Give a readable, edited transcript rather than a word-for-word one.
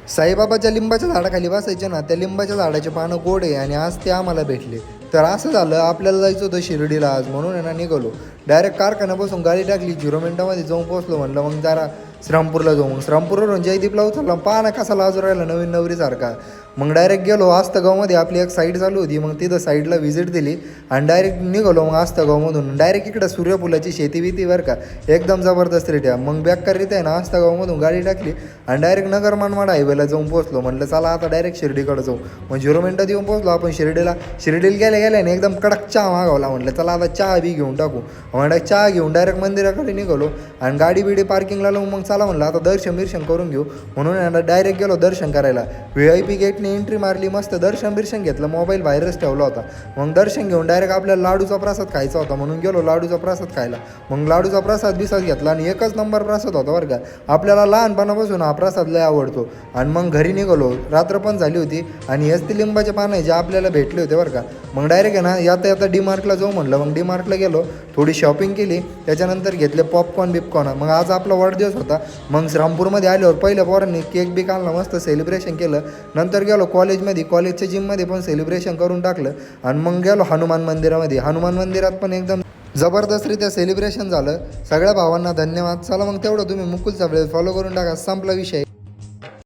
साईबाबाच्या लिंबाच्या झाडाखाली बसायचे ना, त्या लिंबाच्या झाडाचे पानं गोड आहे आणि आज ते आम्हाला भेटले. तर असं झालं, आपल्याला जायचं होतं शिर्डीला आज, म्हणून आहे ना निघालो. डायरेक्ट कारखान्यापासून गाडी टाकली, 0 मिनिटामध्ये जाऊन पोहोचलो. म्हणलं मग जरा श्रामपूरला जाऊ. मग श्रामपूरवरून जयदीपला उचलला, पहा ना कसा लाजू राहिला नवीन नवरीसारखा. मग डायरेक्ट गेलो आस्तगावमध्ये, आपली एक साईड चालू होती. मग तिथं साईडला व्हिजिट दिली आणि डायरेक्ट निघालो मग आस्तगावमधून. डायरेक्ट इकडं सूर्यफुलाची शेती बिती बरं का, एकदम जबरदस्तरित्या. मग बेकाररित्या आहे ना आस्तगावमधून गाडी टाकली आणि डायरेक्ट नगर मनमाड हायवेला जाऊन पोहोचलो. म्हणलं चला आता डायरेक्ट शिर्डीकडे जाऊ. मग 0 मिनिटात येऊन पोहोचलो आपण शिर्डीला. गेल्या गेल्याने एकदम कडक चहा मागवला. म्हटलं चला आता चहा बी घेऊन टाकू. म्हणलं चहा घेऊन डायरेक्ट मंदिराकडे निघालो आणि गाडी बिडी पार्किंगला लावून मग चला म्हणलं आता दर्शन बिर्शन करून घेऊ. म्हणून डायरेक्ट गेलो दर्शन करायला. VIP गेटने एंट्री मारली, मस्त दर्शन बिर्शन घेतलं, मोबाईल बाहेरच ठेवला होता. मग दर्शन घेऊन डायरेक्ट आपल्याला लाडूचा प्रसाद खायचा होता, म्हणून गेलो लाडूचा प्रसाद खायला. मग लाडूचा प्रसाद बिसाद घेतला आणि एकच नंबर प्रसाद होता बरं का. आपल्याला लहानपणापासून हा प्रसाद लय आवडतो. आणि मग घरी निघालो, रात्र पण झाली होती आणि हेच ते लिंबाचे पानं जे आपल्याला भेटले होते बरं का. मग डायरेक्ट आहे ना आता DMartला जाऊ म्हणलं. मग DMartला गेलो, थोडी शॉपिंग केली, त्याच्यानंतर घेतले पॉपकॉर्न बिपकॉर्न. मग आज आपला वाढदिवस होता. मग श्रामपूरमध्ये आल्यावर पहिल्या पोरांनी केक बी आणला, मस्त सेलिब्रेशन केलं. नंतर गेलो कॉलेजमध्ये, कॉलेजच्या जिममध्ये पण सेलिब्रेशन करून टाकलं. आणि मग गेलो हनुमान मंदिरामध्ये. हनुमान मंदिरात पण एकदम जबरदस्तरित्या सेलिब्रेशन झालं. सगळ्या भावांना धन्यवाद. चला मग तेवढं तुम्ही मुकुल चाबळे फॉलो करून टाका, संपला विषय.